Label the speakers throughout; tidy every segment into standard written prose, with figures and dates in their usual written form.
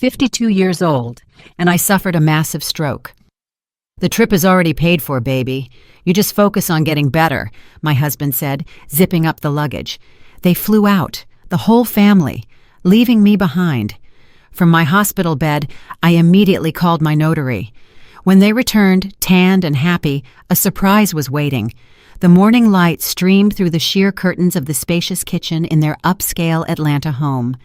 Speaker 1: 52 years old, and I suffered a massive stroke. The trip is already paid for, baby. You just focus on getting better, my husband said, zipping up the luggage. They flew out, the whole family, leaving me behind. From my hospital bed, I immediately called my notary. When they returned, tanned and happy, a surprise was waiting. The morning light streamed through the sheer curtains of the spacious kitchen in their upscale Atlanta home.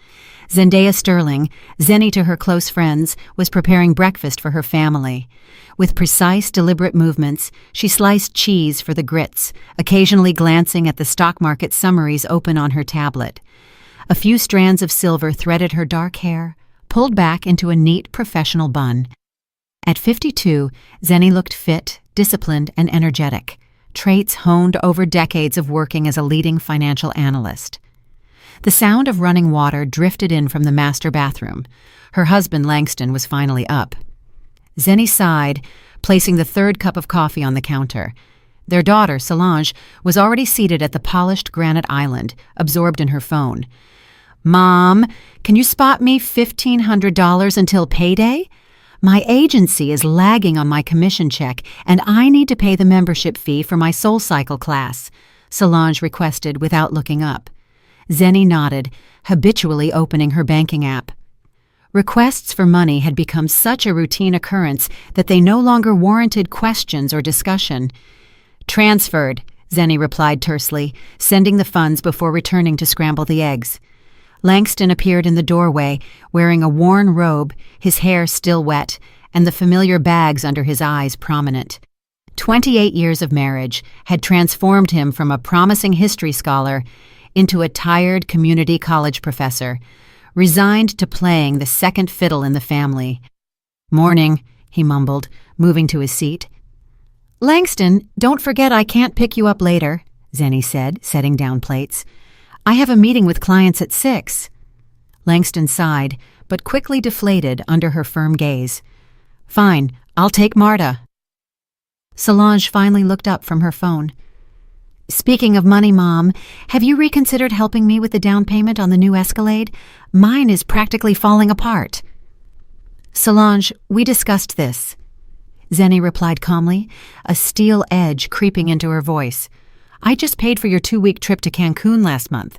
Speaker 1: Zendaya Sterling, Zenny to her close friends, was preparing breakfast for her family. With precise, deliberate movements, she sliced cheese for the grits, occasionally glancing at the stock market summaries open on her tablet. A few strands of silver threaded her dark hair, pulled back into a neat professional bun. At 52, Zenny looked fit, disciplined, and energetic, traits honed over decades of working as a leading financial analyst. The sound of running water drifted in from the master bathroom. Her husband, Langston, was finally up. Zenny sighed, placing the third cup of coffee on the counter. Their daughter, Solange, was already seated at the polished granite island, absorbed in her phone. "Mom, can you spot me $1,500 until payday? My agency is lagging on my commission check, and I need to pay the membership fee for my SoulCycle class," Solange requested without looking up. Zenny nodded, habitually opening her banking app. Requests for money had become such a routine occurrence that they no longer warranted questions or discussion. "Transferred," Zenny replied tersely, sending the funds before returning to scramble the eggs. Langston appeared in the doorway, wearing a worn robe, his hair still wet, and the familiar bags under his eyes prominent. 28 years of marriage had transformed him from a promising history scholar into a tired community college professor, resigned to playing the second fiddle in the family. "Morning," he mumbled, moving to his seat. "Langston, don't forget I can't pick you up later," Zenny said, setting down plates. "I have a meeting with clients at 6. Langston sighed, but quickly deflated under her firm gaze. "Fine, I'll take Marta." Solange finally looked up from her phone. "Speaking of money, Mom, have you reconsidered helping me with the down payment on the new Escalade? Mine is practically falling apart." "Solange, we discussed this," Zenny replied calmly, a steel edge creeping into her voice. "I just paid for your 2-week trip to Cancun last month."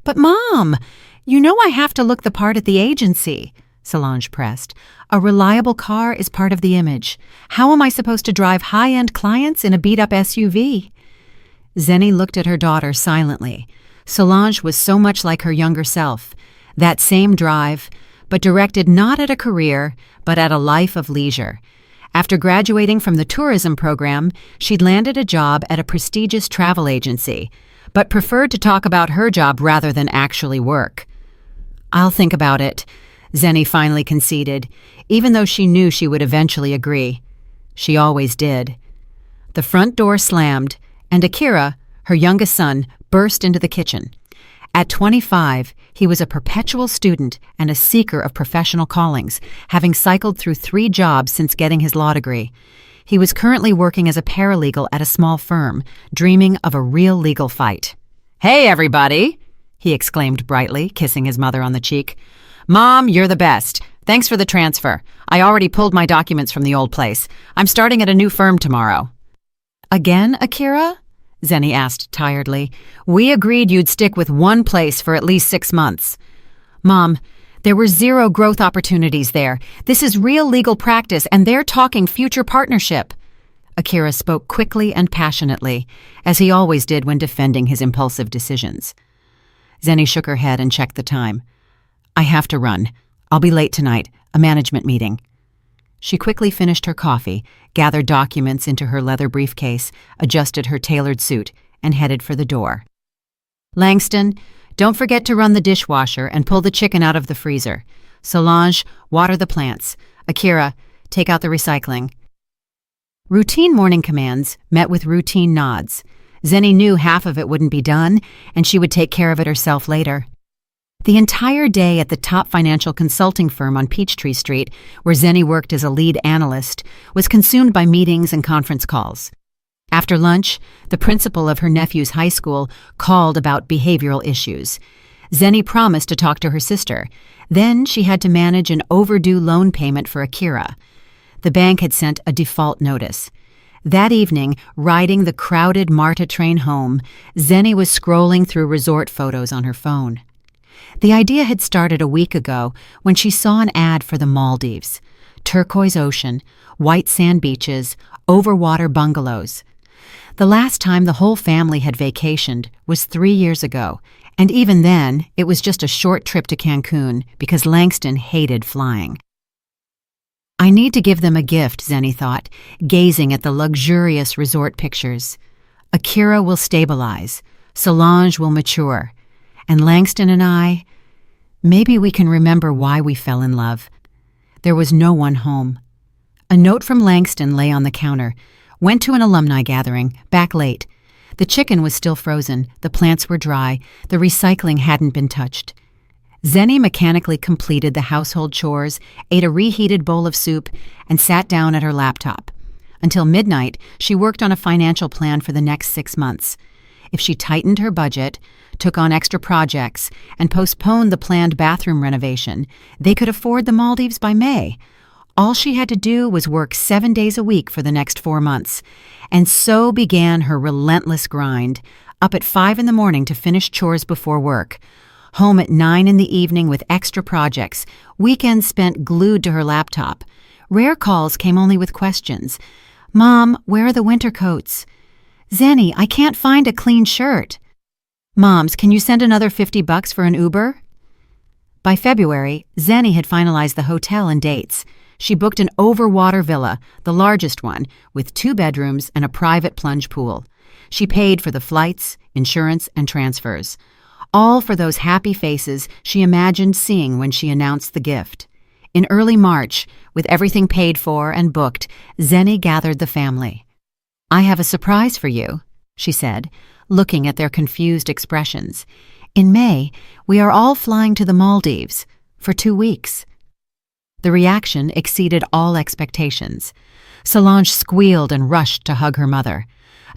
Speaker 1: "But Mom, you know I have to look the part at the agency," Solange pressed. "A reliable car is part of the image. How am I supposed to drive high-end clients in a beat-up SUV?" Zenny looked at her daughter silently. Solange was so much like her younger self, that same drive, but directed not at a career, but at a life of leisure. After graduating from the tourism program, she'd landed a job at a prestigious travel agency, but preferred to talk about her job rather than actually work. "I'll think about it," Zenny finally conceded, even though she knew she would eventually agree. She always did. The front door slammed, and Akira, her youngest son, burst into the kitchen. At 25, he was a perpetual student and a seeker of professional callings, having cycled through 3 jobs since getting his law degree. He was currently working as a paralegal at a small firm, dreaming of a real legal fight. "Hey, everybody!" he exclaimed brightly, kissing his mother on the cheek. "Mom, you're the best. Thanks for the transfer. I already pulled my documents from the old place. I'm starting at a new firm tomorrow." "Again, Akira?" Zenny asked tiredly. "We agreed you'd stick with one place for at least 6 months." "Mom, there were 0 growth opportunities there. This is real legal practice, and they're talking future partnership." Akira spoke quickly and passionately, as he always did when defending his impulsive decisions. Zenny shook her head and checked the time. "I have to run. I'll be late tonight, a management meeting." She quickly finished her coffee, gathered documents into her leather briefcase, adjusted her tailored suit, and headed for the door. "Langston, don't forget to run the dishwasher and pull the chicken out of the freezer. Solange, water the plants. Akira, take out the recycling." Routine morning commands met with routine nods. Zenny knew half of it wouldn't be done, and she would take care of it herself later. The entire day at the top financial consulting firm on Peachtree Street, where Zenny worked as a lead analyst, was consumed by meetings and conference calls. After lunch, the principal of her nephew's high school called about behavioral issues. Zenny promised to talk to her sister. Then she had to manage an overdue loan payment for Akira. The bank had sent a default notice. That evening, riding the crowded MARTA train home, Zenny was scrolling through resort photos on her phone. The idea had started a week ago when she saw an ad for the Maldives. Turquoise ocean, white sand beaches, overwater bungalows. The last time the whole family had vacationed was 3 years ago, and even then it was just a short trip to Cancun because Langston hated flying. I need to give them a gift, Zenny thought, gazing at the luxurious resort pictures. Akira will stabilize, Solange will mature, and Langston and I, maybe we can remember why we fell in love. There was no one home. A note from Langston lay on the counter. Went to an alumni gathering, back late. The chicken was still frozen, the plants were dry, the recycling hadn't been touched. Zenny mechanically completed the household chores, ate a reheated bowl of soup, and sat down at her laptop. Until midnight, she worked on a financial plan for the next 6 months. If she tightened her budget, took on extra projects, and postponed the planned bathroom renovation, they could afford the Maldives by May. All she had to do was work 7 days a week for the next 4 months. And so began her relentless grind, up at 5 in the morning to finish chores before work, home at 9 in the evening with extra projects, weekends spent glued to her laptop. Rare calls came only with questions. Mom, where are the winter coats? Zenny, I can't find a clean shirt. Moms, can you send another $50 for an Uber? By February, Zenny had finalized the hotel and dates. She booked an overwater villa, the largest one, with 2 bedrooms and a private plunge pool. She paid for the flights, insurance, and transfers. All for those happy faces she imagined seeing when she announced the gift. In early March, with everything paid for and booked, Zenny gathered the family. I have a surprise for you, she said, looking at their confused expressions. In May, we are all flying to the Maldives for 2 weeks. The reaction exceeded all expectations. Solange squealed and rushed to hug her mother.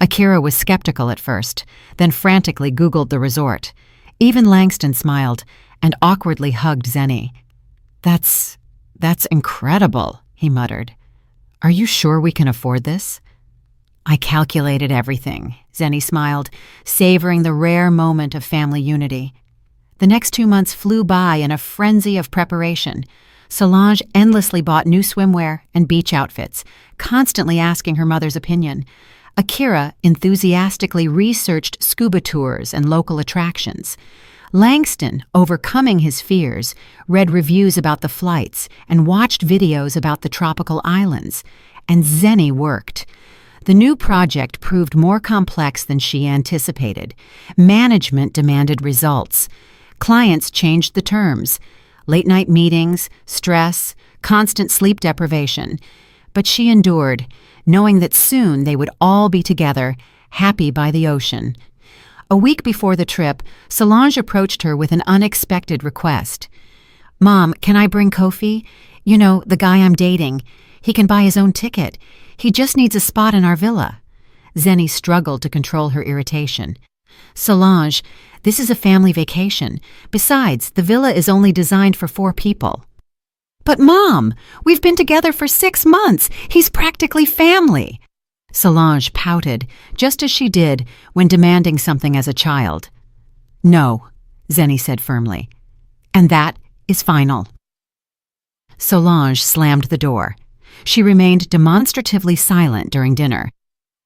Speaker 1: Akira was skeptical at first, then frantically Googled the resort. Even Langston smiled and awkwardly hugged Zenny. That's incredible, he muttered. Are you sure we can afford this? I calculated everything, Zenny smiled, savoring the rare moment of family unity. The next 2 months flew by in a frenzy of preparation. Solange endlessly bought new swimwear and beach outfits, constantly asking her mother's opinion. Akira enthusiastically researched scuba tours and local attractions. Langston, overcoming his fears, read reviews about the flights and watched videos about the tropical islands. And Zenny worked. The new project proved more complex than she anticipated. Management demanded results. Clients changed the terms. Late-night meetings, stress, constant sleep deprivation. But she endured, knowing that soon they would all be together, happy by the ocean. A week before the trip, Solange approached her with an unexpected request. Mom, can I bring Kofi? You know, the guy I'm dating. He can buy his own ticket. He just needs a spot in our villa. Zenny struggled to control her irritation. Solange, this is a family vacation. Besides, the villa is only designed for 4 people. But Mom, we've been together for 6 months. He's practically family. Solange pouted, just as she did when demanding something as a child. No, Zenny said firmly. And that is final. Solange slammed the door. She remained demonstratively silent during dinner.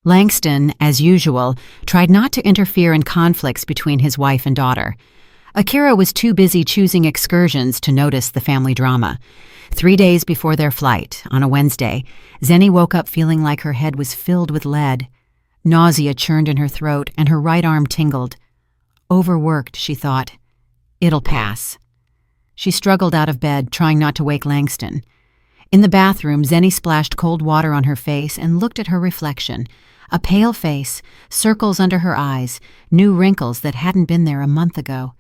Speaker 1: Langston, as usual, tried not to interfere in conflicts between his wife and daughter. Akira was too busy choosing excursions to notice the family drama. 3 days before their flight, on a Wednesday, Zenny woke up feeling like her head was filled with lead. Nausea churned in her throat and her right arm tingled. Overworked, she thought. It'll pass. She struggled out of bed, trying not to wake Langston. In the bathroom, Zenny splashed cold water on her face and looked at her reflection. A pale face, circles under her eyes, new wrinkles that hadn't been there a month ago.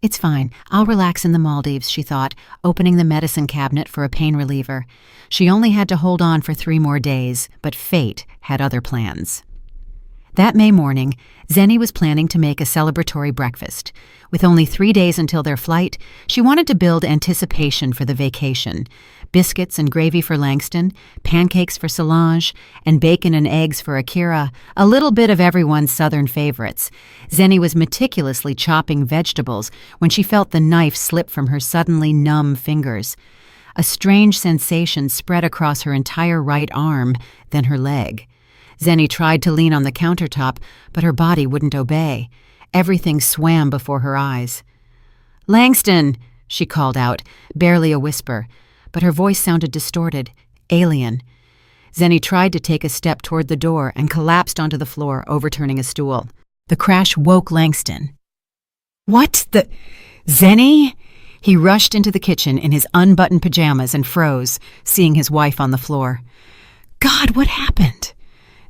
Speaker 1: It's fine. I'll relax in the Maldives, she thought, opening the medicine cabinet for a pain reliever. She only had to hold on for 3 more days, but fate had other plans. That May morning, Zenny was planning to make a celebratory breakfast. With only 3 days until their flight, she wanted to build anticipation for the vacation. Biscuits and gravy for Langston, pancakes for Solange, and bacon and eggs for Akira, a little bit of everyone's southern favorites. Zenny was meticulously chopping vegetables when she felt the knife slip from her suddenly numb fingers. A strange sensation spread across her entire right arm, then her leg. Zenny tried to lean on the countertop, but her body wouldn't obey. Everything swam before her eyes. "Langston!" she called out, barely a whisper, but her voice sounded distorted, alien. Zenny tried to take a step toward the door and collapsed onto the floor, overturning a stool. The crash woke Langston. "What the... Zenny?" He rushed into the kitchen in his unbuttoned pajamas and froze, seeing his wife on the floor. "God, what happened?"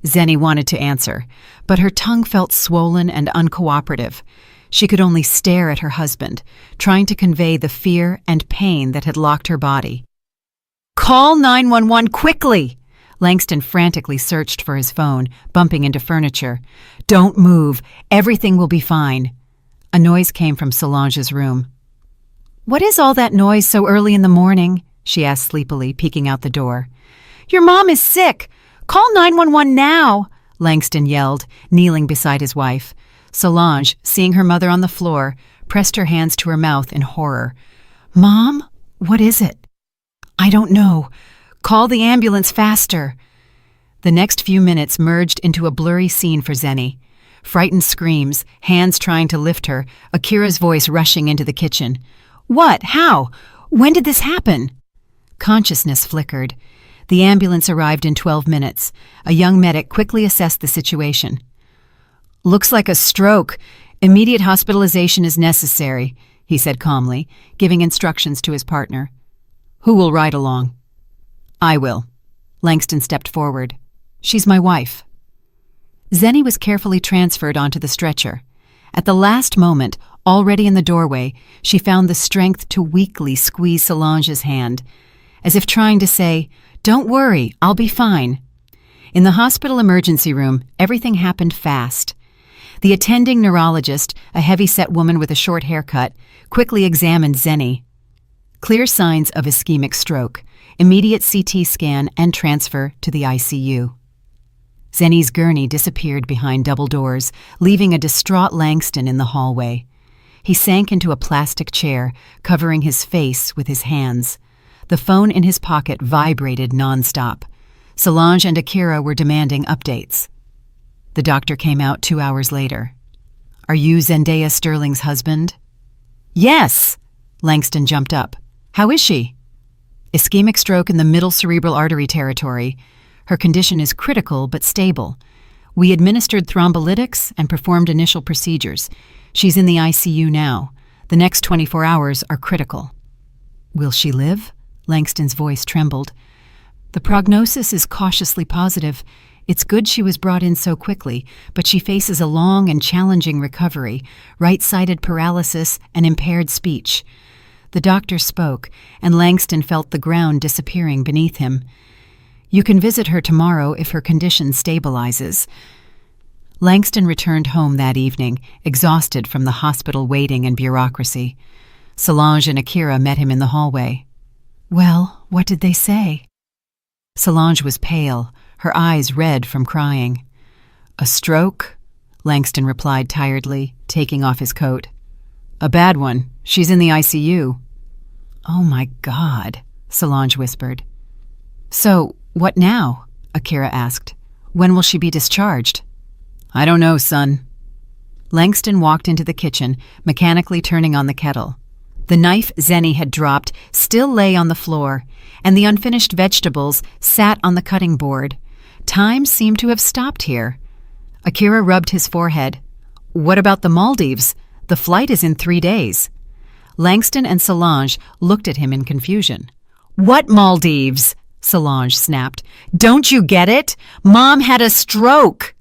Speaker 1: Zenny wanted to answer, but her tongue felt swollen and uncooperative. She could only stare at her husband, trying to convey the fear and pain that had locked her body. "Call 911 quickly!" Langston frantically searched for his phone, bumping into furniture. "Don't move. Everything will be fine." A noise came from Solange's room. "What is all that noise so early in the morning?" she asked sleepily, peeking out the door. "Your mom is sick! Call 911 now!" Langston yelled, kneeling beside his wife. Solange, seeing her mother on the floor, pressed her hands to her mouth in horror. "Mom, what is it?" "I don't know. Call the ambulance faster." The next few minutes merged into a blurry scene for Zenny. Frightened screams, hands trying to lift her, Akira's voice rushing into the kitchen. "What? How? When did this happen?" Consciousness flickered. The ambulance arrived in 12 minutes. A young medic quickly assessed the situation. "Looks like a stroke. Immediate hospitalization is necessary," he said calmly, giving instructions to his partner. "Who will ride along?" "I will." Langston stepped forward. "She's my wife." Zenny was carefully transferred onto the stretcher. At the last moment, already in the doorway, she found the strength to weakly squeeze Solange's hand, as if trying to say, "Don't worry, I'll be fine." In the hospital emergency room, everything happened fast. The attending neurologist, a heavy-set woman with a short haircut, quickly examined Zenny. Clear signs of ischemic stroke, immediate CT scan, and transfer to the ICU. Zenny's gurney disappeared behind double doors, leaving a distraught Langston in the hallway. He sank into a plastic chair, covering his face with his hands. The phone in his pocket vibrated nonstop. Solange and Akira were demanding updates. The doctor came out 2 hours later. "Are you Zendaya Sterling's husband?" "Yes!" Langston jumped up. "How is she?" "Ischemic stroke in the middle cerebral artery territory. Her condition is critical but stable. We administered thrombolytics and performed initial procedures. She's in the ICU now. The next 24 hours are critical." "Will she live?" Langston's voice trembled. "The prognosis is cautiously positive. It's good she was brought in so quickly, but she faces a long and challenging recovery, right-sided paralysis and impaired speech." The doctor spoke, and Langston felt the ground disappearing beneath him. "You can visit her tomorrow if her condition stabilizes." Langston returned home that evening, exhausted from the hospital waiting and bureaucracy. Solange and Akira met him in the hallway. "Well, what did they say?" Solange was pale, her eyes red from crying. "A stroke?" Langston replied tiredly, taking off his coat. "A bad one. She's in the ICU." "Oh my God," Solange whispered. "So, what now?" Akira asked. "When will she be discharged?" "I don't know, son." Langston walked into the kitchen, mechanically turning on the kettle. The knife Zenny had dropped still lay on the floor, and the unfinished vegetables sat on the cutting board. Time seemed to have stopped here. Akira rubbed his forehead. "What about the Maldives? The flight is in 3 days." Langston and Solange looked at him in confusion. "What Maldives?" Solange snapped. "Don't you get it? Mom had a stroke."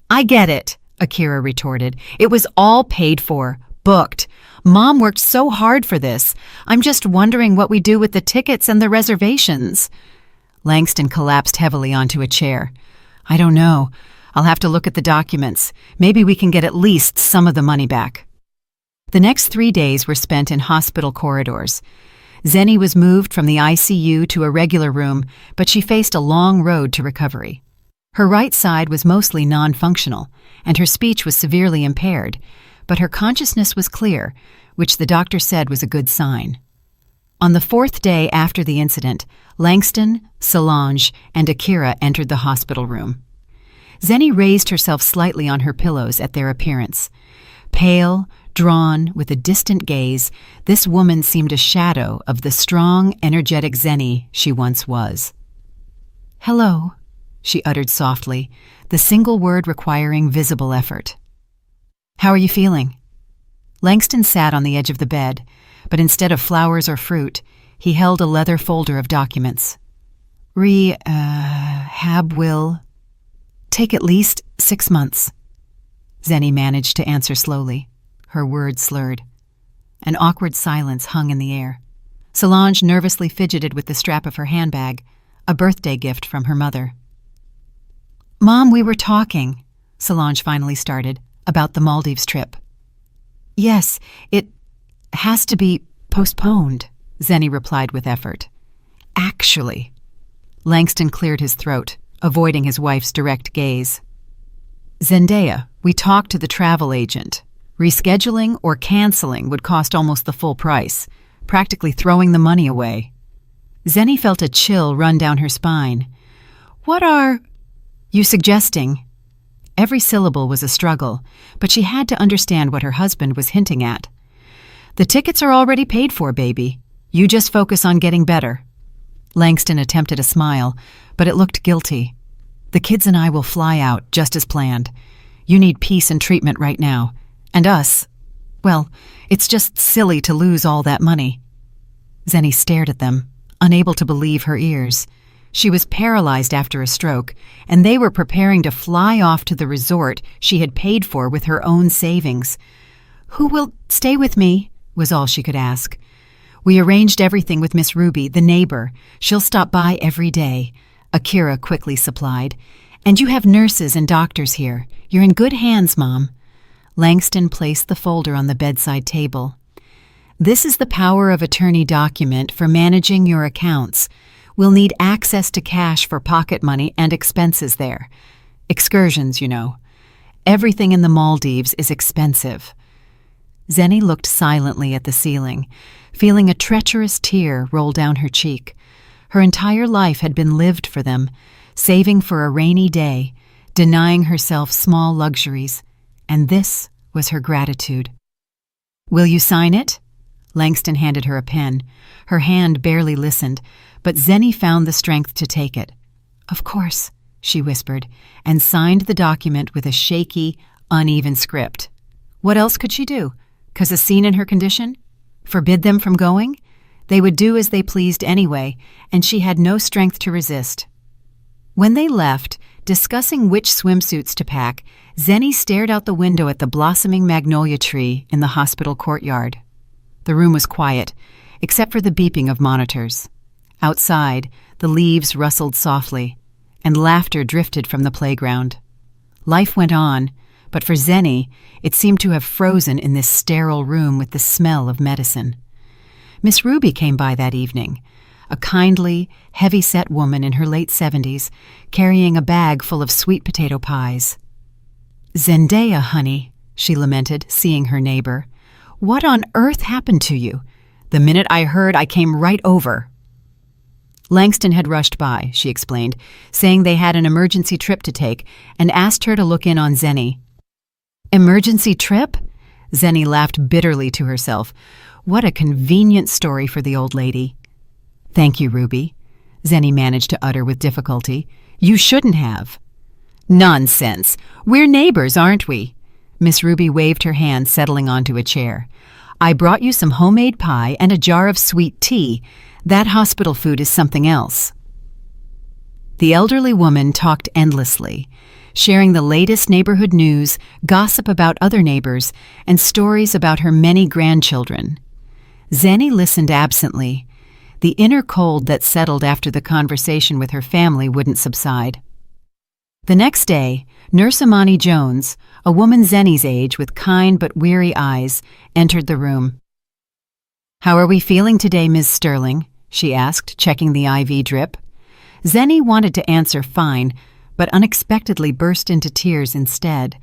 Speaker 1: "I get it," Akira retorted. "It was all paid for, booked. Mom worked so hard for this. I'm just wondering what we do with the tickets and the reservations." Langston collapsed heavily onto a chair. "I don't know. I'll have to look at the documents. Maybe we can get at least some of the money back. The next 3 days were spent in hospital corridors. Zenny was moved from the ICU to a regular room, but she faced a long road to recovery. Her right side was mostly non-functional, and her speech was severely impaired, but her consciousness was clear, which the doctor said was a good sign. On the 4th day after the incident, Langston, Solange, and Akira entered the hospital room. Zenny raised herself slightly on her pillows at their appearance. Pale, drawn, with a distant gaze, this woman seemed a shadow of the strong, energetic Zenny she once was. "Hello," she uttered softly, the single word requiring visible effort. "How are you feeling?" Langston sat on the edge of the bed, but instead of flowers or fruit, he held a leather folder of documents. Rehab will take at least 6 months. Zenny managed to answer slowly, her words slurred. An awkward silence hung in the air. Solange nervously fidgeted with the strap of her handbag, a birthday gift from her mother. "Mom, we were talking," Solange finally started, "about the Maldives trip." "Yes, it has to be postponed," Zenny replied with effort. "Actually." Langston cleared his throat, avoiding his wife's direct gaze. "Zendaya, we talked to the travel agent. Rescheduling or canceling would cost almost the full price, practically throwing the money away." Zenny felt a chill run down her spine. "What are you suggesting?" Every syllable was a struggle, but she had to understand what her husband was hinting at. "The tickets are already paid for, baby. You just focus on getting better." Langston attempted a smile, but it looked guilty. "The kids and I will fly out, just as planned. You need peace and treatment right now. And us. Well, it's just silly to lose all that money." Zenny stared at them, unable to believe her ears. She was paralyzed after a stroke, and they were preparing to fly off to the resort she had paid for with her own savings. "Who will stay with me?" was all she could ask. "We arranged everything with Miss Ruby, the neighbor. She'll stop by every day," Akira quickly supplied. "And you have nurses and doctors here. You're in good hands, Mom." Langston placed the folder on the bedside table. "This is the power of attorney document for managing your accounts. We'll need access to cash for pocket money and expenses there. Excursions, you know. Everything in the Maldives is expensive." Zenny looked silently at the ceiling, feeling a treacherous tear roll down her cheek. Her entire life had been lived for them, saving for a rainy day, denying herself small luxuries, and this was her gratitude. "Will you sign it?" Langston handed her a pen. Her hand barely listened, but Zenny found the strength to take it. "Of course," she whispered, and signed the document with a shaky, uneven script. What else could she do? 'Cause a scene in her condition? Forbid them from going? They would do as they pleased anyway, and she had no strength to resist. When they left, discussing which swimsuits to pack, Zenny stared out the window at the blossoming magnolia tree in the hospital courtyard. The room was quiet, except for the beeping of monitors. Outside, the leaves rustled softly, and laughter drifted from the playground. Life went on, but for Zenny, it seemed to have frozen in this sterile room with the smell of medicine. Miss Ruby came by that evening, a kindly, heavy-set woman in her late 70s, carrying a bag full of sweet potato pies. "Zendaya, honey," she lamented, seeing her neighbor. "What on earth happened to you? The minute I heard, I came right over." Langston had rushed by, she explained, saying they had an emergency trip to take, and asked her to look in on Zenny. "Emergency trip?" Zenny laughed bitterly to herself. What a convenient story for the old lady. "Thank you, Ruby," Zenny managed to utter with difficulty. "You shouldn't have." "Nonsense. We're neighbors, aren't we?" Miss Ruby waved her hand, settling onto a chair. "I brought you some homemade pie and a jar of sweet tea. That hospital food is something else." The elderly woman talked endlessly, sharing the latest neighborhood news, gossip about other neighbors, and stories about her many grandchildren. Zenny listened absently. The inner cold that settled after the conversation with her family wouldn't subside. The next day, Nurse Imani Jones, a woman Zenny's age with kind but weary eyes, entered the room. "How are we feeling today, Ms. Sterling?" she asked, checking the IV drip. Zenny wanted to answer fine, but unexpectedly burst into tears instead.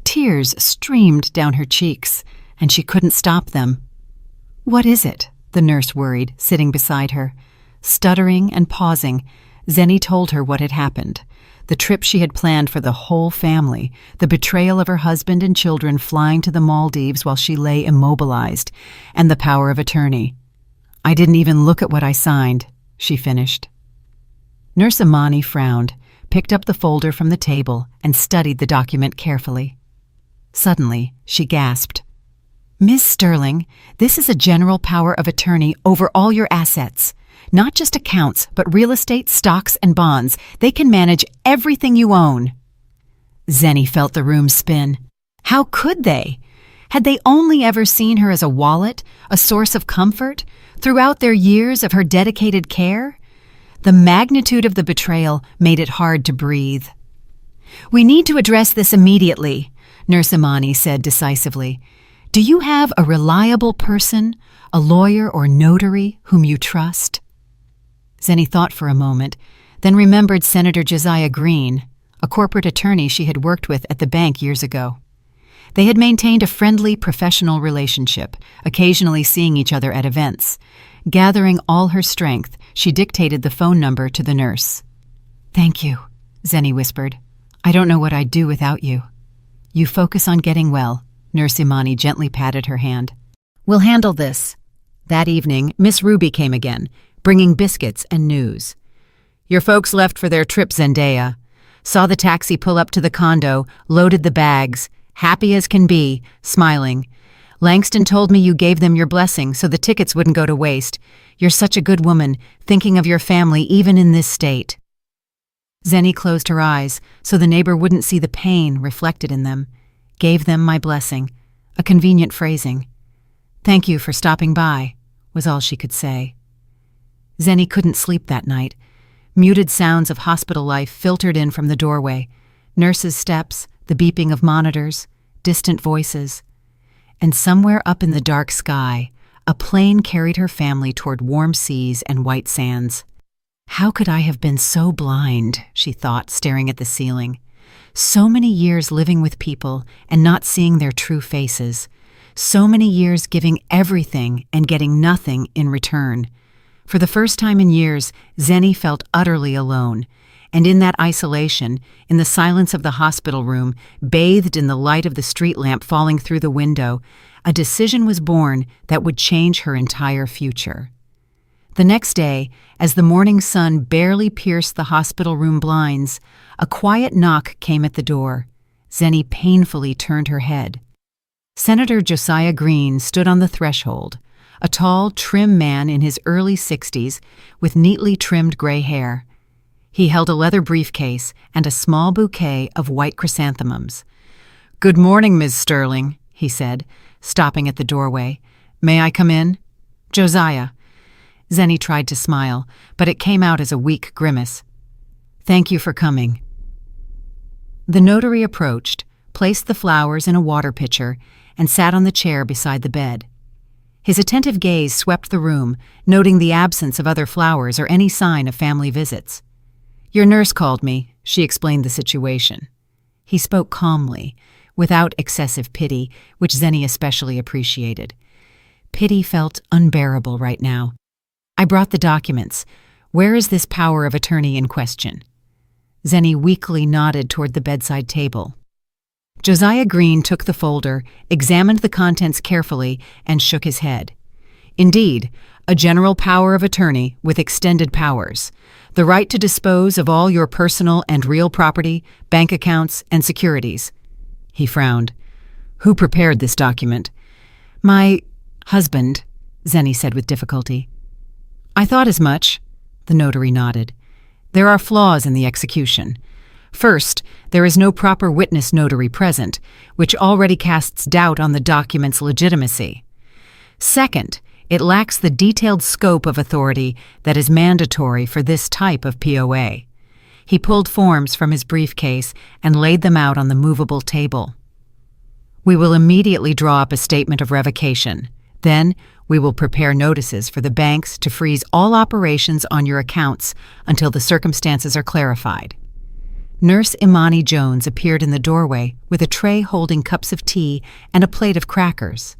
Speaker 1: Tears streamed down her cheeks, and she couldn't stop them. "What is it?" the nurse worried, sitting beside her. Stuttering and pausing, Zenny told her what had happened. The trip she had planned for the whole family, the betrayal of her husband and children flying to the Maldives while she lay immobilized, and the power of attorney. "I didn't even look at what I signed," she finished. Nurse Imani frowned, picked up the folder from the table, and studied the document carefully. Suddenly, she gasped. "Ms. Sterling, this is a general power of attorney over all your assets. Not just accounts, but real estate, stocks, and bonds. They can manage everything you own." Zenny felt the room spin. How could they? Had they only ever seen her as a wallet, a source of comfort, throughout their years of her dedicated care? The magnitude of the betrayal made it hard to breathe. "We need to address this immediately," Nurse Imani said decisively. "Do you have a reliable person, a lawyer or notary whom you trust?" Zenny thought for a moment, then remembered Senator Josiah Green, a corporate attorney she had worked with at the bank years ago. They had maintained a friendly, professional relationship, occasionally seeing each other at events. Gathering all her strength, she dictated the phone number to the nurse. "Thank you," Zenny whispered. "I don't know what I'd do without you." "You focus on getting well," Nurse Imani gently patted her hand. "We'll handle this." That evening, Miss Ruby came again, bringing biscuits and news. "Your folks left for their trip, Zendaya. Saw the taxi pull up to the condo, loaded the bags, happy as can be, smiling. Langston told me you gave them your blessing so the tickets wouldn't go to waste. You're such a good woman, thinking of your family even in this state." Zenny closed her eyes so the neighbor wouldn't see the pain reflected in them. "Gave them my blessing," a convenient phrasing. "Thank you for stopping by," was all she could say. Zenny couldn't sleep that night. Muted sounds of hospital life filtered in from the doorway. Nurses' steps, the beeping of monitors, distant voices. And somewhere up in the dark sky, a plane carried her family toward warm seas and white sands. "How could I have been so blind?" she thought, staring at the ceiling. So many years living with people and not seeing their true faces. So many years giving everything and getting nothing in return. For the first time in years, Zenny felt utterly alone. And in that isolation, in the silence of the hospital room, bathed in the light of the street lamp falling through the window, a decision was born that would change her entire future. The next day, as the morning sun barely pierced the hospital room blinds, a quiet knock came at the door. Zenny painfully turned her head. Senator Josiah Green stood on the threshold, a tall, trim man in his early 60s with neatly trimmed gray hair. He held a leather briefcase and a small bouquet of white chrysanthemums. "Good morning, Ms. Sterling," he said, stopping at the doorway. "May I come in?" "Josiah." Zenny tried to smile, but it came out as a weak grimace. "Thank you for coming." The notary approached, placed the flowers in a water pitcher, and sat on the chair beside the bed. His attentive gaze swept the room, noting the absence of other flowers or any sign of family visits. "Your nurse called me," she explained the situation. He spoke calmly, without excessive pity, which Zenny especially appreciated. Pity felt unbearable right now. "I brought the documents. Where is this power of attorney in question?" Zenny weakly nodded toward the bedside table. Josiah Green took the folder, examined the contents carefully, and shook his head. "Indeed, a general power of attorney with extended powers. The right to dispose of all your personal and real property, bank accounts, and securities." He frowned. "Who prepared this document?" "My husband," Zenny said with difficulty. "I thought as much," the notary nodded. "There are flaws in the execution. First, there is no proper witness notary present, which already casts doubt on the document's legitimacy. Second, it lacks the detailed scope of authority that is mandatory for this type of POA. He pulled forms from his briefcase and laid them out on the movable table. We will immediately draw up a statement of revocation. Then, we will prepare notices for the banks to freeze all operations on your accounts until the circumstances are clarified. Nurse Imani Jones appeared in the doorway with a tray holding cups of tea and a plate of crackers.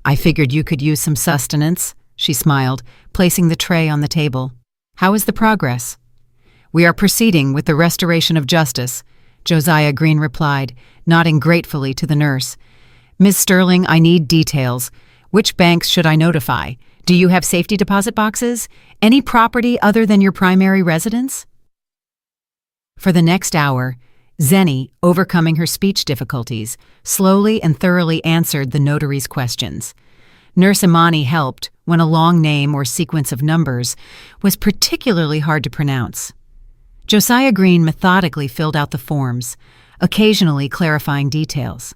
Speaker 1: "I figured you could use some sustenance," she smiled, placing the tray on the table. "How is the progress?" "We are proceeding with the restoration of justice," Josiah Green replied, nodding gratefully to the nurse. "Ms. Sterling, I need details. Which banks should I notify? Do you have safety deposit boxes? Any property other than your primary residence?" For the next hour, Zenny, overcoming her speech difficulties, slowly and thoroughly answered the notary's questions. Nurse Imani helped when a long name or sequence of numbers was particularly hard to pronounce. Josiah Green methodically filled out the forms, occasionally clarifying details.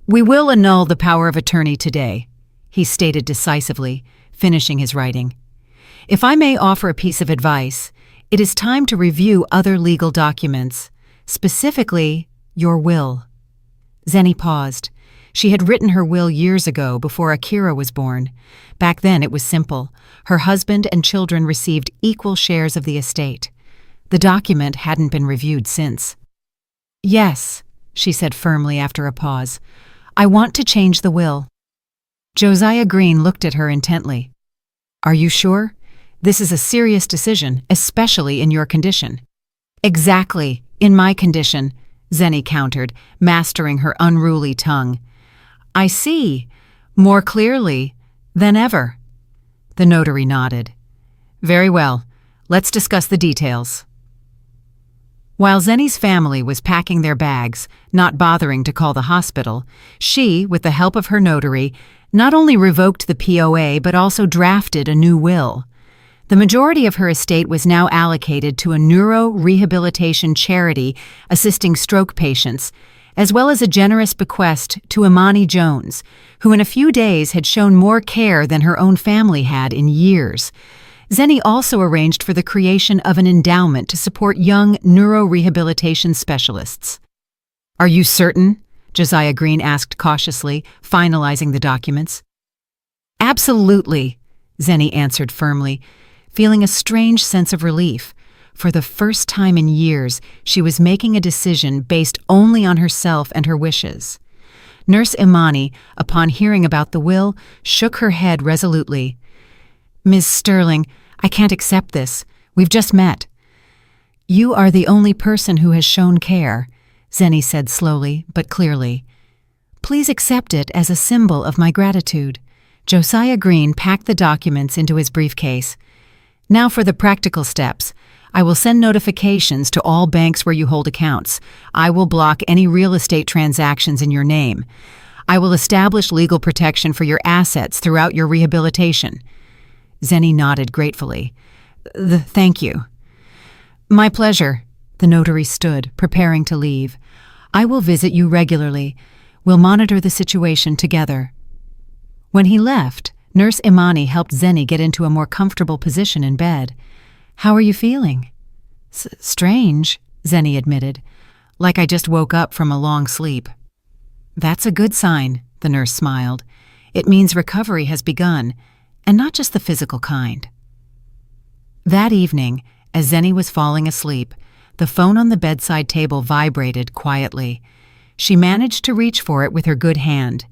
Speaker 1: "We will annul the power of attorney today," he stated decisively, finishing his writing. "If I may offer a piece of advice, it is time to review other legal documents, specifically your will." Zenny paused. She had written her will years ago before Akira was born. Back then it was simple. Her husband and children received equal shares of the estate. The document hadn't been reviewed since. "Yes," she said firmly after a pause. "I want to change the will." Josiah Green looked at her intently. "Are you sure? This is a serious decision, especially in your condition." "Exactly, in my condition," Zenny countered, mastering her unruly tongue. "I see, more clearly than ever." The notary nodded. "Very well, let's discuss the details." While Zenny's family was packing their bags, not bothering to call the hospital, she, with the help of her notary, not only revoked the POA but also drafted a new will. The majority of her estate was now allocated to a neuro-rehabilitation charity assisting stroke patients, as well as a generous bequest to Imani Jones, who in a few days had shown more care than her own family had in years. Zenny also arranged for the creation of an endowment to support young neurorehabilitation specialists. "Are you certain?" Josiah Green asked cautiously, finalizing the documents. "Absolutely," Zenny answered firmly, feeling a strange sense of relief. For the first time in years, she was making a decision based only on herself and her wishes. Nurse Imani, upon hearing about the will, shook her head resolutely. "Ms. Sterling, I can't accept this. We've just met." "You are the only person who has shown care," Zenny said slowly but clearly. "Please accept it as a symbol of my gratitude." Josiah Green packed the documents into his briefcase. "Now for the practical steps. I will send notifications to all banks where you hold accounts. I will block any real estate transactions in your name. I will establish legal protection for your assets throughout your rehabilitation." Zenny nodded gratefully. Thank you." "My pleasure." The notary stood, preparing to leave. "I will visit you regularly. We'll monitor the situation together." When he left, Nurse Imani helped Zenny get into a more comfortable position in bed. "How are you feeling?" Strange," Zenny admitted. "Like I just woke up from a long sleep." "That's a good sign," the nurse smiled. "It means recovery has begun, and not just the physical kind." That evening, as Zenny was falling asleep, the phone on the bedside table vibrated quietly. She managed to reach for it with her good hand.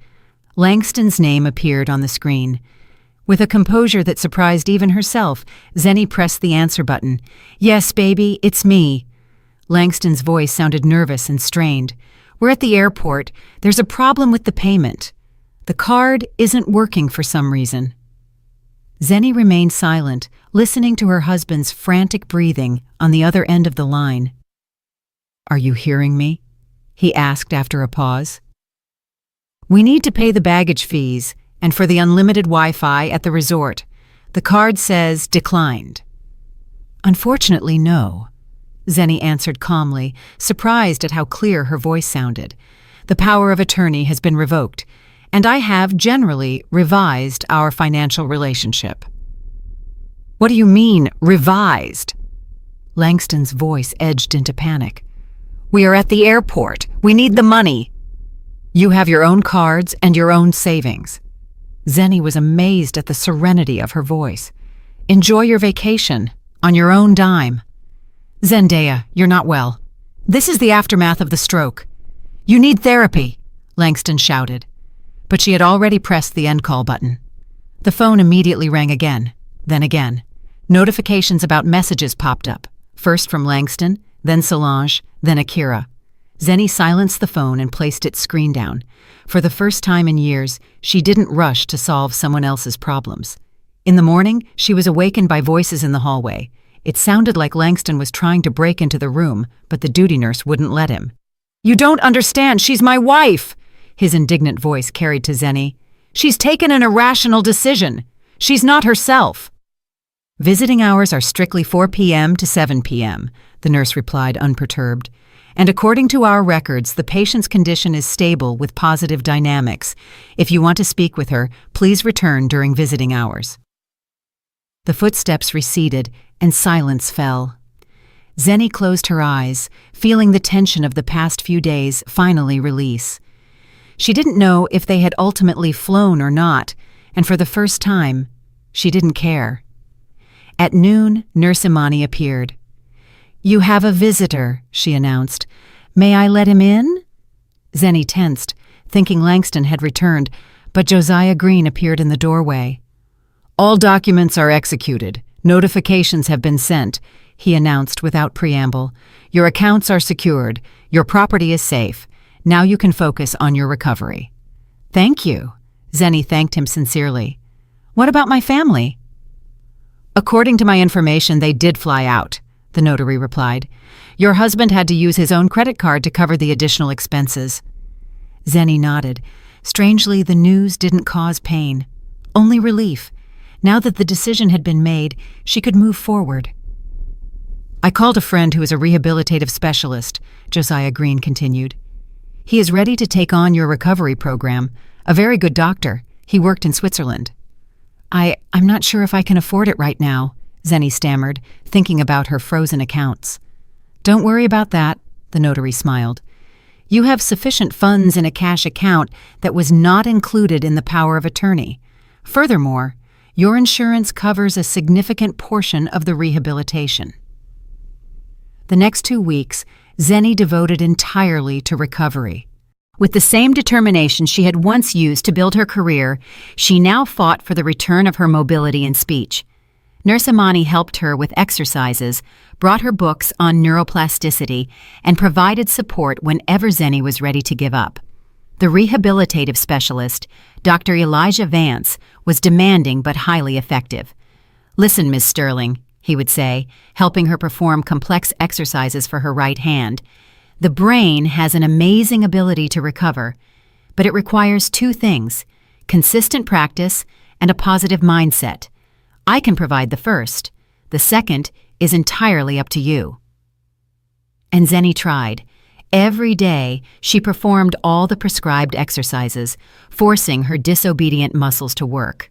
Speaker 1: Langston's name appeared on the screen. With a composure that surprised even herself, Zenny pressed the answer button. "Yes, baby, it's me." Langston's voice sounded nervous and strained. "We're at the airport. There's a problem with the payment. The card isn't working for some reason." Zenny remained silent, listening to her husband's frantic breathing on the other end of the line. "Are you hearing me?" he asked after a pause. "We need to pay the baggage fees and for the unlimited Wi-Fi at the resort. The card says declined." "Unfortunately, no," Zenny answered calmly, surprised at how clear her voice sounded. "The power of attorney has been revoked, and I have generally revised our financial relationship." "What do you mean, revised?" Langston's voice edged into panic. "We are at the airport. We need the money." "You have your own cards and your own savings." Zenny was amazed at the serenity of her voice. "Enjoy your vacation, on your own dime." "Zendaya, you're not well. This is the aftermath of the stroke. You need therapy," Langston shouted. But she had already pressed the end call button. The phone immediately rang again, then again. Notifications about messages popped up, first from Langston, then Solange, then Akira. Zenny silenced the phone and placed its screen down. For the first time in years, she didn't rush to solve someone else's problems. In the morning, she was awakened by voices in the hallway. It sounded like Langston was trying to break into the room, but the duty nurse wouldn't let him. "You don't understand, she's my wife!" His indignant voice carried to Zenny. "She's taken an irrational decision. She's not herself." "Visiting hours are strictly 4 p.m. to 7 p.m., the nurse replied unperturbed. "And according to our records, the patient's condition is stable with positive dynamics. If you want to speak with her, please return during visiting hours." The footsteps receded, and silence fell. Zenny closed her eyes, feeling the tension of the past few days finally release. She didn't know if they had ultimately flown or not, and for the first time, she didn't care. At noon, Nurse Imani appeared. "You have a visitor," she announced. "May I let him in?" Zenny tensed, thinking Langston had returned, but Josiah Green appeared in the doorway. "All documents are executed. Notifications have been sent," he announced without preamble. "Your accounts are secured. Your property is safe. Now you can focus on your recovery." "Thank you," Zenny thanked him sincerely. "What about my family?" "According to my information, they did fly out," the notary replied. "Your husband had to use his own credit card to cover the additional expenses." Zenny nodded. Strangely, the news didn't cause pain, only relief. Now that the decision had been made, she could move forward. "I called a friend who is a rehabilitative specialist," Josiah Green continued. "He is ready to take on your recovery program. A very good doctor. He worked in Switzerland." I'm not sure if I can afford it right now," Zenny stammered, thinking about her frozen accounts. "Don't worry about that," the notary smiled. "You have sufficient funds in a cash account that was not included in the power of attorney. Furthermore, your insurance covers a significant portion of the rehabilitation." The next 2 weeks, Zenny devoted entirely to recovery. With the same determination she had once used to build her career, she now fought for the return of her mobility and speech. Nurse Imani helped her with exercises, brought her books on neuroplasticity, and provided support whenever Zenny was ready to give up. The rehabilitative specialist, Dr. Elijah Vance, was demanding but highly effective. "Listen, Miss Sterling," he would say, helping her perform complex exercises for her right hand. "The brain has an amazing ability to recover, but it requires 2 things: consistent practice and a positive mindset. I can provide the first. The second is entirely up to you." And Zenny tried. Every day, she performed all the prescribed exercises, forcing her disobedient muscles to work.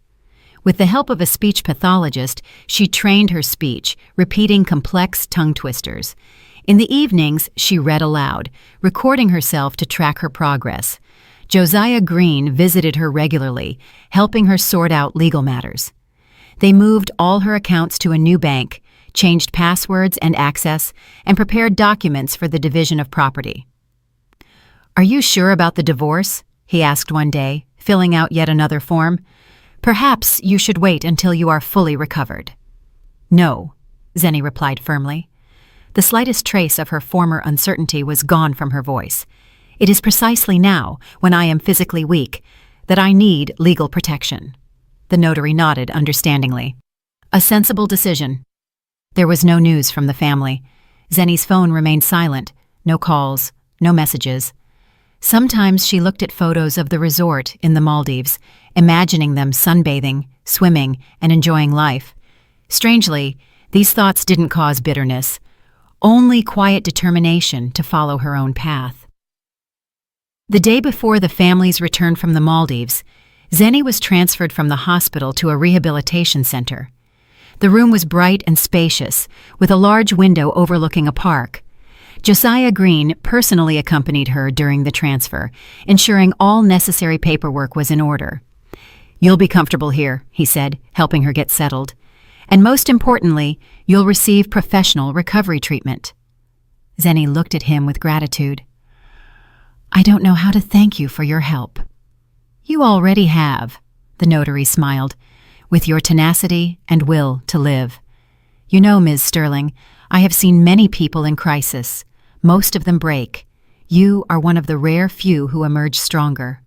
Speaker 1: With the help of a speech pathologist, she trained her speech, repeating complex tongue twisters. In the evenings, she read aloud, recording herself to track her progress. Josiah Green visited her regularly, helping her sort out legal matters. They moved all her accounts to a new bank, changed passwords and access, and prepared documents for the division of property. "Are you sure about the divorce?" he asked one day, filling out yet another form. "Perhaps you should wait until you are fully recovered." "No," Zenny replied firmly. The slightest trace of her former uncertainty was gone from her voice. "It is precisely now, when I am physically weak, that I need legal protection." The notary nodded understandingly. "A sensible decision." There was no news from the family. Zenny's phone remained silent, no calls, no messages. Sometimes she looked at photos of the resort in the Maldives, imagining them sunbathing, swimming, and enjoying life. Strangely, these thoughts didn't cause bitterness, only quiet determination to follow her own path. The day before the family's return from the Maldives, Zenny was transferred from the hospital to a rehabilitation center. The room was bright and spacious, with a large window overlooking a park. Josiah Green personally accompanied her during the transfer, ensuring all necessary paperwork was in order. "You'll be comfortable here," he said, helping her get settled. "And most importantly, you'll receive professional recovery treatment." Zenny looked at him with gratitude. "I don't know how to thank you for your help." "You already have," the notary smiled, "with your tenacity and will to live. You know, Ms. Sterling, I have seen many people in crisis. Most of them break. You are one of the rare few who emerge stronger."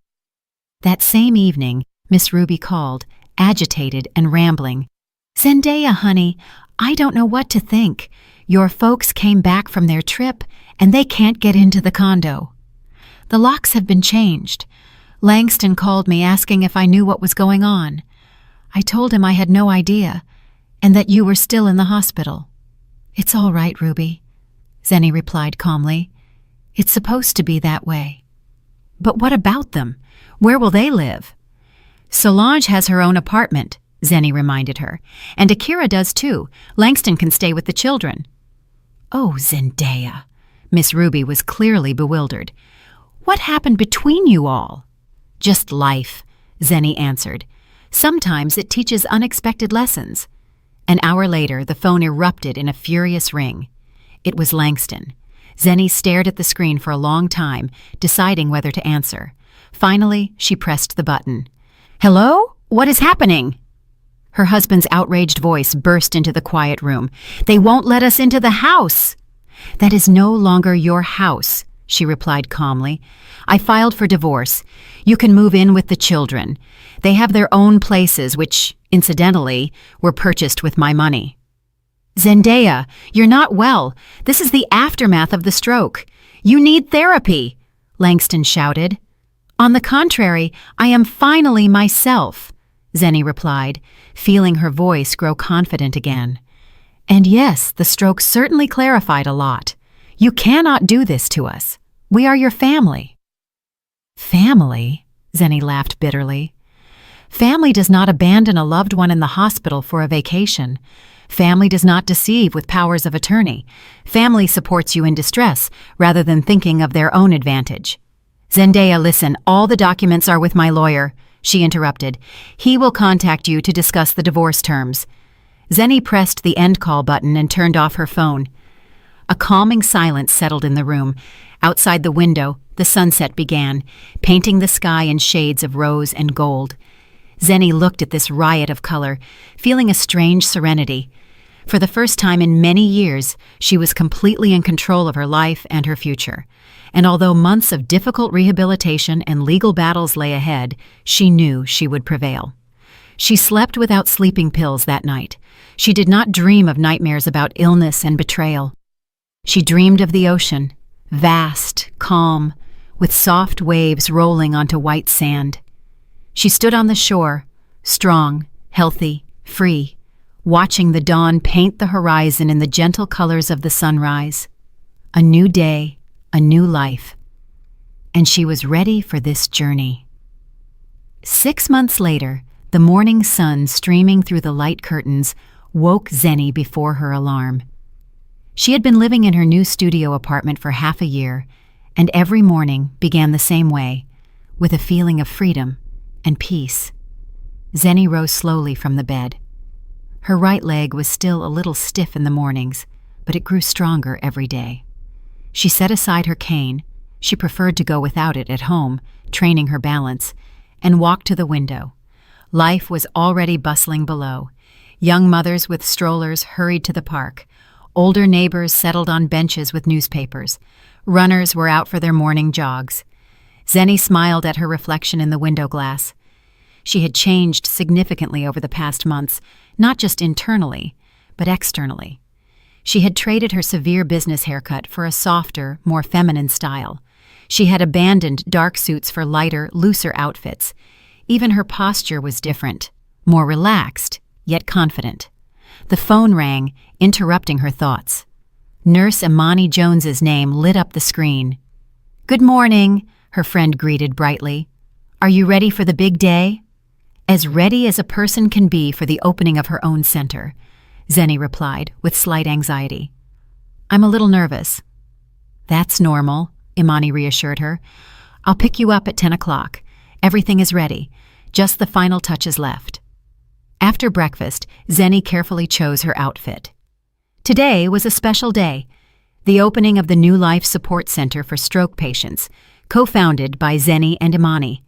Speaker 1: That same evening, Miss Ruby called, agitated and rambling. "Zendaya, honey, I don't know what to think. Your folks came back from their trip, and they can't get into the condo. The locks have been changed. Langston called me asking if I knew what was going on. I told him I had no idea, and that you were still in the hospital." "It's all right, Ruby," Zenny replied calmly. "It's supposed to be that way." "But what about them? Where will they live?" "Solange has her own apartment," Zenny reminded her. "And Akira does too. Langston can stay with the children." "Oh, Zendaya." Miss Ruby was clearly bewildered. "What happened between you all?" "Just life," Zenny answered. "Sometimes it teaches unexpected lessons." An hour later, the phone erupted in a furious ring. It was Langston. Zenny stared at the screen for a long time, deciding whether to answer. Finally, she pressed the button. "Hello? What is happening?" Her husband's outraged voice burst into the quiet room. "They won't let us into the house." "That is no longer your house," she replied calmly. "I filed for divorce. You can move in with the children. They have their own places, which, incidentally, were purchased with my money." "Zendaya, you're not well. This is the aftermath of the stroke. You need therapy," Langston shouted. "On the contrary, I am finally myself," Zenny replied, feeling her voice grow confident again. "And yes, the stroke certainly clarified a lot. You cannot do this to us. We are your family." "Family?" Zenny laughed bitterly. "Family does not abandon a loved one in the hospital for a vacation. Family does not deceive with powers of attorney. Family supports you in distress rather than thinking of their own advantage." "Zendaya, listen, all the documents are with my lawyer," she interrupted. "He will contact you to discuss the divorce terms." Zenny pressed the end call button and turned off her phone. A calming silence settled in the room. Outside the window, the sunset began, painting the sky in shades of rose and gold. Zenny looked at this riot of color, feeling a strange serenity. For the first time in many years, she was completely in control of her life and her future. And although months of difficult rehabilitation and legal battles lay ahead, she knew she would prevail. She slept without sleeping pills that night. She did not dream of nightmares about illness and betrayal. She dreamed of the ocean, vast, calm, with soft waves rolling onto white sand. She stood on the shore, strong, healthy, free, watching the dawn paint the horizon in the gentle colors of the sunrise. A new day, a new life. And she was ready for this journey. 6 months later, the morning sun streaming through the light curtains woke Zenny before her alarm. She had been living in her new studio apartment for half a year, and every morning began the same way, with a feeling of freedom and peace. Zenny rose slowly from the bed. Her right leg was still a little stiff in the mornings, but it grew stronger every day. She set aside her cane, she preferred to go without it at home, training her balance, and walked to the window. Life was already bustling below. Young mothers with strollers hurried to the park. Older neighbors settled on benches with newspapers. Runners were out for their morning jogs. Zenny smiled at her reflection in the window glass. She had changed significantly over the past months, not just internally, but externally. She had traded her severe business haircut for a softer, more feminine style. She had abandoned dark suits for lighter, looser outfits. Even her posture was different, more relaxed, yet confident. The phone rang, interrupting her thoughts. Nurse Imani Jones's name lit up the screen. "Good morning," her friend greeted brightly. "Are you ready for the big day?" As ready as a person can be for the opening of her own center. Zenny replied, with slight anxiety. I'm a little nervous. That's normal, Imani reassured her. I'll pick you up at 10 o'clock. Everything is ready. Just the final touches left. After breakfast, Zenny carefully chose her outfit. Today was a special day, the opening of the New Life Support Center for Stroke Patients, co-founded by Zenny and Imani.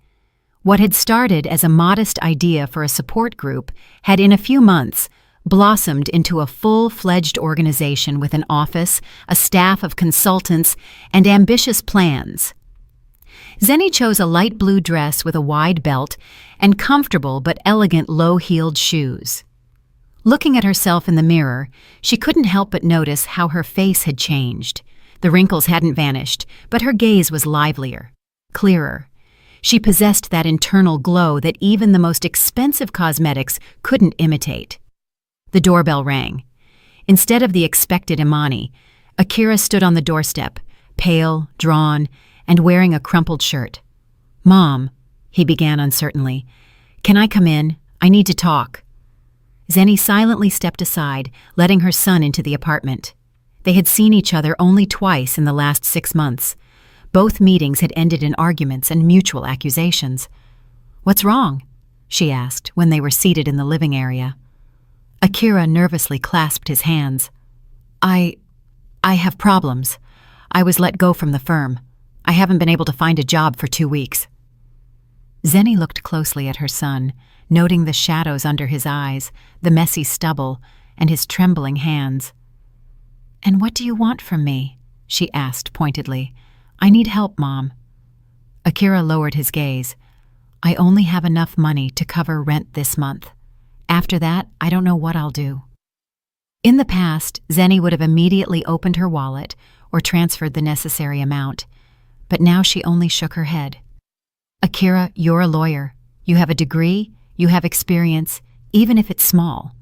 Speaker 1: What had started as a modest idea for a support group had in a few months blossomed into a full-fledged organization with an office, a staff of consultants, and ambitious plans. Zenny chose a light blue dress with a wide belt and comfortable but elegant low-heeled shoes. Looking at herself in the mirror, she couldn't help but notice how her face had changed. The wrinkles hadn't vanished, but her gaze was livelier, clearer. She possessed that internal glow that even the most expensive cosmetics couldn't imitate. The doorbell rang. Instead of the expected Imani, Akira stood on the doorstep, pale, drawn, and wearing a crumpled shirt. "Mom," he began uncertainly, "can I come in? I need to talk." Zenny silently stepped aside, letting her son into the apartment. They had seen each other only twice in the last 6 months. Both meetings had ended in arguments and mutual accusations. "What's wrong?" she asked when they were seated in the living area. Akira nervously clasped his hands. I have problems. I was let go from the firm. I haven't been able to find a job for 2 weeks." Zenny looked closely at her son, noting the shadows under his eyes, the messy stubble, and his trembling hands. "And what do you want from me?" she asked pointedly. "I need help, Mom." Akira lowered his gaze. "I only have enough money to cover rent this month. After that, I don't know what I'll do." In the past, Zenny would have immediately opened her wallet or transferred the necessary amount, but now she only shook her head. "Akira, you're a lawyer. You have a degree, you have experience, even if it's small.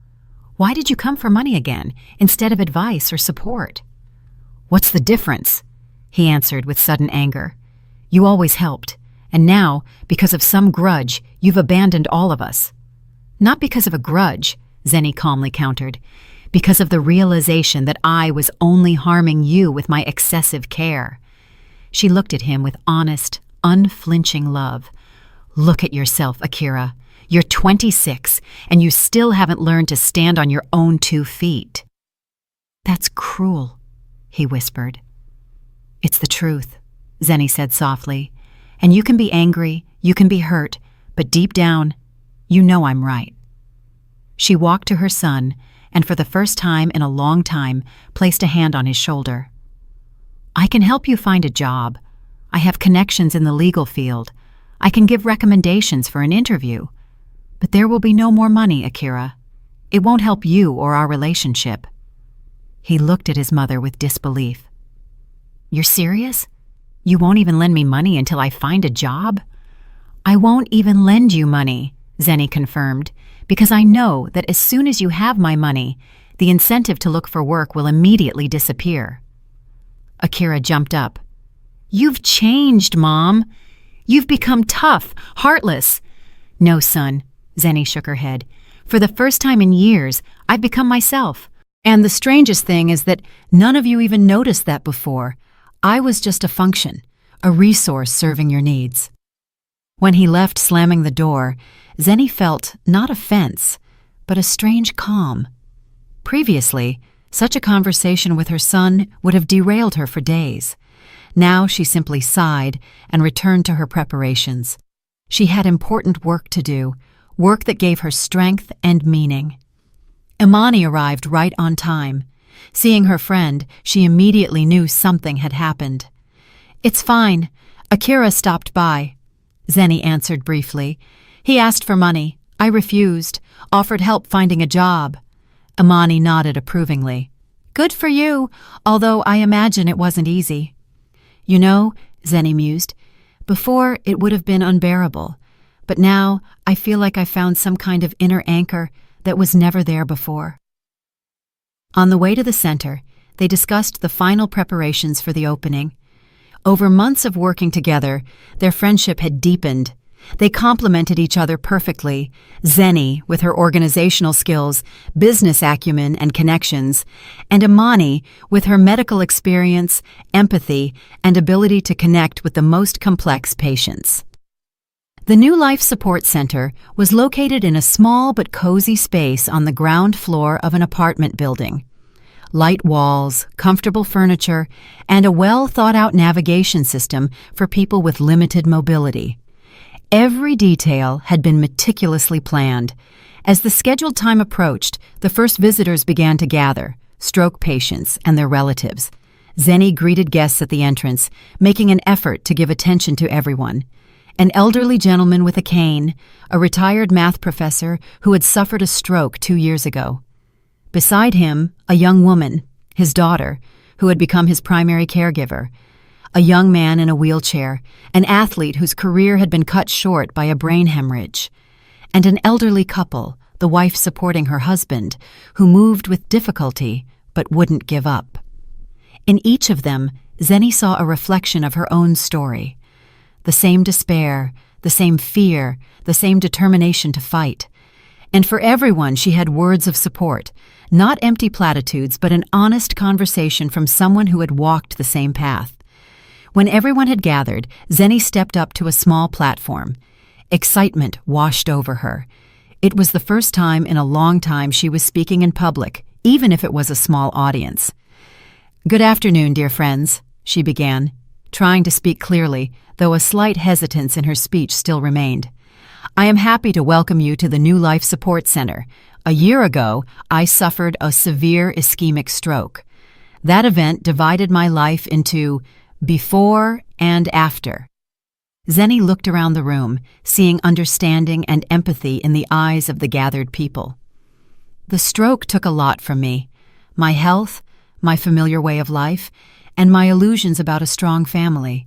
Speaker 1: Why did you come for money again, instead of advice or support?" "What's the difference?" he answered with sudden anger. "You always helped, and now, because of some grudge, you've abandoned all of us." "Not because of a grudge," Zenny calmly countered, "because of the realization that I was only harming you with my excessive care." She looked at him with honest, unflinching love. "Look at yourself, Akira. You're 26, and you still haven't learned to stand on your own 2 feet." "That's cruel," he whispered. "It's the truth," Zenny said softly. "And you can be angry, you can be hurt, but deep down, you know I'm right." She walked to her son, and for the first time in a long time, placed a hand on his shoulder. "I can help you find a job. I have connections in the legal field. I can give recommendations for an interview. But there will be no more money, Akira. It won't help you or our relationship." He looked at his mother with disbelief. "You're serious? You won't even lend me money until I find a job?" "I won't even lend you money," Zenny confirmed, "because I know that as soon as you have my money, the incentive to look for work will immediately disappear." Akira jumped up. "You've changed, Mom. You've become tough, heartless." "No, son," Zenny shook her head. "For the first time in years, I've become myself. And the strangest thing is that none of you even noticed that before. I was just a function, a resource serving your needs." When he left slamming the door, Zenny felt not offense, but a strange calm. Previously, such a conversation with her son would have derailed her for days. Now she simply sighed and returned to her preparations. She had important work to do, work that gave her strength and meaning. Imani arrived right on time. Seeing her friend, she immediately knew something had happened. "It's fine. Akira stopped by," Zenny answered briefly. "He asked for money. I refused, offered help finding a job." Imani nodded approvingly. "Good for you, although I imagine it wasn't easy." "You know," Zenny mused, "before it would have been unbearable, but now I feel like I found some kind of inner anchor that was never there before." On the way to the center, they discussed the final preparations for the opening. Over months of working together, their friendship had deepened. They complemented each other perfectly. Zenny, with her organizational skills, business acumen, and connections, and Imani, with her medical experience, empathy, and ability to connect with the most complex patients. The New Life Support Center was located in a small but cozy space on the ground floor of an apartment building. Light walls, comfortable furniture, and a well-thought-out navigation system for people with limited mobility. Every detail had been meticulously planned. As the scheduled time approached, the first visitors began to gather, stroke patients and their relatives. Zenny greeted guests at the entrance, making an effort to give attention to everyone. An elderly gentleman with a cane, a retired math professor who had suffered a stroke 2 years ago. Beside him, a young woman, his daughter, who had become his primary caregiver. A young man in a wheelchair, an athlete whose career had been cut short by a brain hemorrhage. And an elderly couple, the wife supporting her husband, who moved with difficulty but wouldn't give up. In each of them, Zenny saw a reflection of her own story. The same despair, the same fear, the same determination to fight. And for everyone she had words of support, not empty platitudes but an honest conversation from someone who had walked the same path. When everyone had gathered, Zenny stepped up to a small platform. Excitement washed over her. It was the first time in a long time she was speaking in public, even if it was a small audience. "Good afternoon, dear friends," she began, trying to speak clearly, though a slight hesitance in her speech still remained. "I am happy to welcome you to the New Life Support Center. A year ago, I suffered a severe ischemic stroke. That event divided my life into before and after." Zenny looked around the room, seeing understanding and empathy in the eyes of the gathered people. "The stroke took a lot from me. My health, my familiar way of life, and my illusions about a strong family.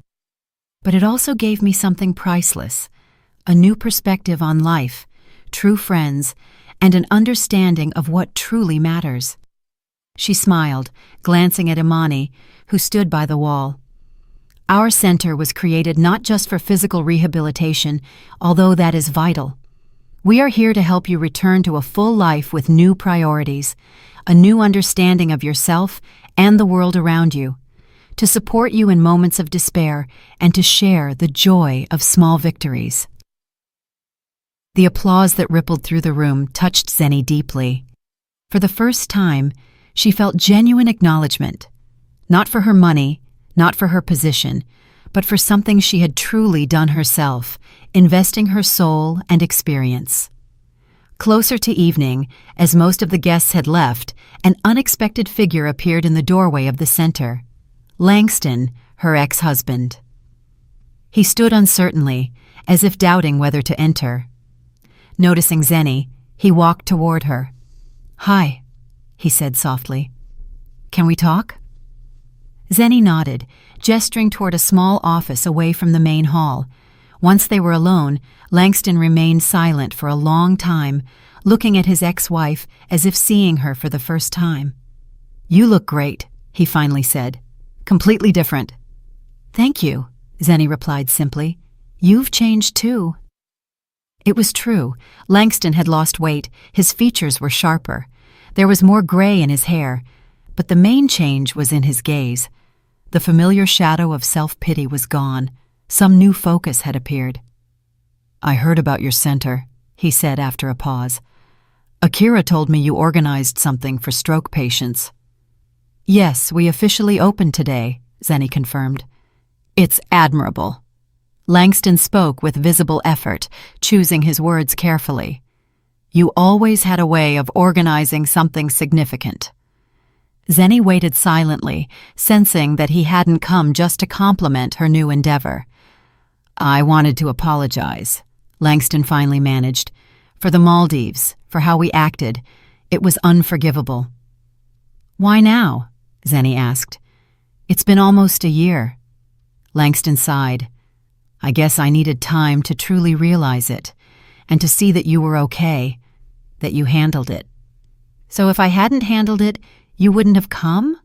Speaker 1: But it also gave me something priceless, a new perspective on life, true friends, and an understanding of what truly matters." She smiled, glancing at Imani, who stood by the wall. "Our center was created not just for physical rehabilitation, although that is vital. We are here to help you return to a full life with new priorities, a new understanding of yourself and the world around you, to support you in moments of despair and to share the joy of small victories." The applause that rippled through the room touched Zenny deeply. For the first time, she felt genuine acknowledgement, not for her money, not for her position, but for something she had truly done herself, investing her soul and experience. Closer to evening, as most of the guests had left, an unexpected figure appeared in the doorway of the center. Langston, her ex-husband. He stood uncertainly, as if doubting whether to enter. Noticing Zenny, he walked toward her. "Hi," he said softly. "Can we talk?" Zenny nodded, gesturing toward a small office away from the main hall. Once they were alone, Langston remained silent for a long time, looking at his ex-wife as if seeing her for the first time. "You look great," he finally said. "Completely different." "Thank you," Zenny replied simply. "You've changed too." It was true. Langston had lost weight, his features were sharper. There was more gray in his hair, but the main change was in his gaze. The familiar shadow of self-pity was gone. Some new focus had appeared. "I heard about your center," he said after a pause. "Akira told me you organized something for stroke patients." "Yes, we officially opened today," Zenny confirmed. "It's admirable." Langston spoke with visible effort, choosing his words carefully. "You always had a way of organizing something significant." Zenny waited silently, sensing that he hadn't come just to compliment her new endeavor. "I wanted to apologize," Langston finally managed. "For the Maldives, for how we acted. It was unforgivable." "Why now?" Zenny asked. "It's been almost a year." Langston sighed. "I guess I needed time to truly realize it, and to see that you were okay, that you handled it." "So if I hadn't handled it, you wouldn't have come?"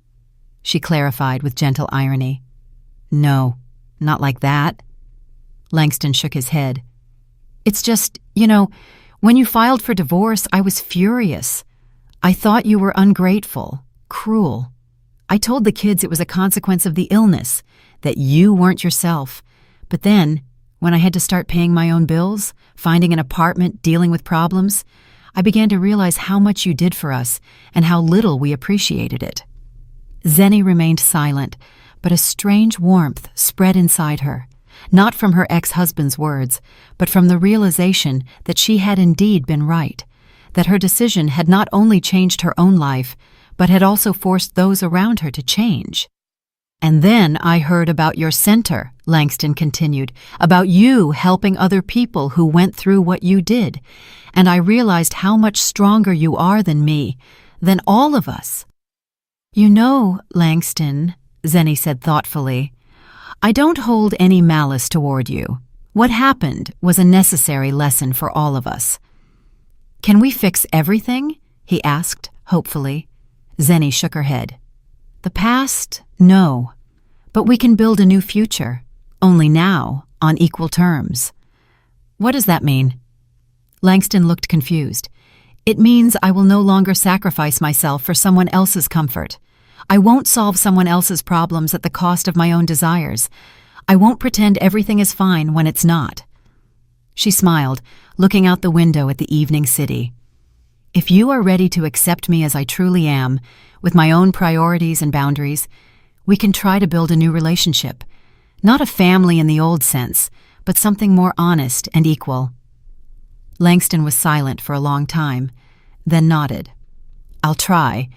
Speaker 1: she clarified with gentle irony. "No, not like that." Langston shook his head. It's just, when you filed for divorce, I was furious. I thought you were ungrateful, cruel. I told the kids it was a consequence of the illness, that you weren't yourself. But then, when I had to start paying my own bills, finding an apartment, dealing with problems, I began to realize how much you did for us and how little we appreciated it. Zenny remained silent, but a strange warmth spread inside her, not from her ex-husband's words, but from the realization that she had indeed been right, that her decision had not only changed her own life, but had also forced those around her to change. "And then I heard about your center," Langston continued, "about you helping other people who went through what you did, and I realized how much stronger you are than me, than all of us." Langston," Zenny said thoughtfully, "I don't hold any malice toward you. What happened was a necessary lesson for all of us." "Can we fix everything?" he asked, hopefully. Zenny shook her head. "The past, no. But we can build a new future, only now, on equal terms." "What does that mean?" Langston looked confused. "It means I will no longer sacrifice myself for someone else's comfort. I won't solve someone else's problems at the cost of my own desires. I won't pretend everything is fine when it's not." She smiled, looking out the window at the evening city. "If you are ready to accept me as I truly am, with my own priorities and boundaries, we can try to build a new relationship. Not a family in the old sense, but something more honest and equal." Langston was silent for a long time, then nodded. "I'll try,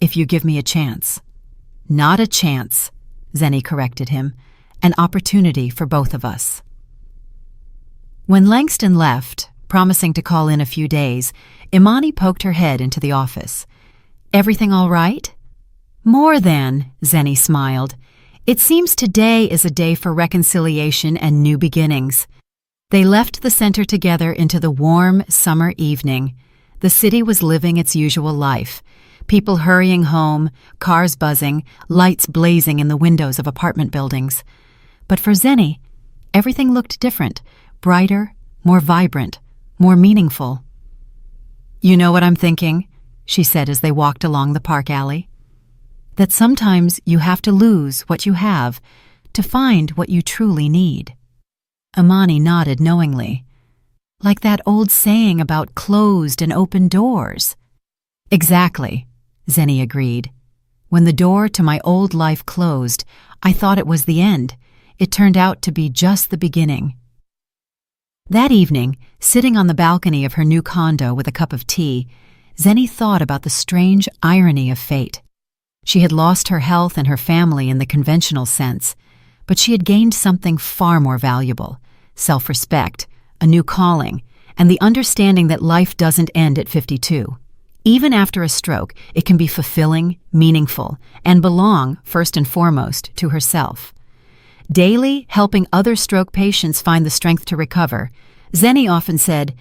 Speaker 1: if you give me a chance." "Not a chance," Zenny corrected him. "An opportunity for both of us." When Langston left, promising to call in a few days, Imani poked her head into the office. "Everything all right?" "More than," Zenny smiled. "It seems today is a day for reconciliation and new beginnings." They left the center together into the warm summer evening. The city was living its usual life. People hurrying home, cars buzzing, lights blazing in the windows of apartment buildings. But for Zenny, everything looked different, brighter, more vibrant, more meaningful. "You know what I'm thinking?" she said as they walked along the park alley. "That sometimes you have to lose what you have to find what you truly need." Imani nodded knowingly. "Like that old saying about closed and open doors." "Exactly," Zenny agreed. "When the door to my old life closed, I thought it was the end. It turned out to be just the beginning." That evening, sitting on the balcony of her new condo with a cup of tea, Zenny thought about the strange irony of fate. She had lost her health and her family in the conventional sense, but she had gained something far more valuable: self-respect, a new calling, and the understanding that life doesn't end at 52. Even after a stroke, it can be fulfilling, meaningful, and belong, first and foremost, to herself. Daily helping other stroke patients find the strength to recover, Zenny often said,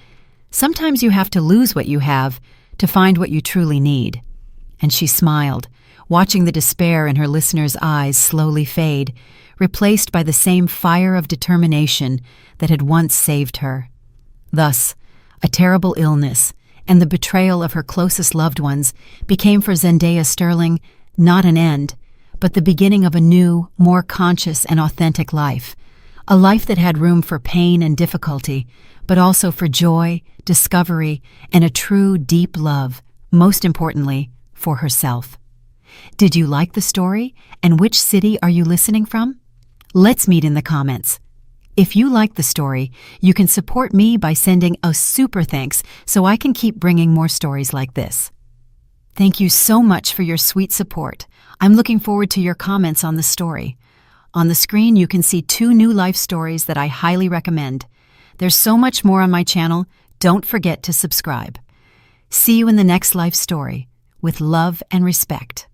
Speaker 1: "Sometimes you have to lose what you have to find what you truly need." And she smiled, watching the despair in her listeners' eyes slowly fade, replaced by the same fire of determination that had once saved her. Thus, a terrible illness and the betrayal of her closest loved ones became for Zendaya Sterling not an end, but the beginning of a new, more conscious and authentic life. A life that had room for pain and difficulty, but also for joy, discovery, and a true, deep love, most importantly, for herself. Did you like the story? And which city are you listening from? Let's meet in the comments. If you like the story, you can support me by sending a super thanks so I can keep bringing more stories like this. Thank you so much for your sweet support. I'm looking forward to your comments on the story. On the screen, you can see 2 new life stories that I highly recommend. There's so much more on my channel. Don't forget to subscribe. See you in the next life story. With love and respect.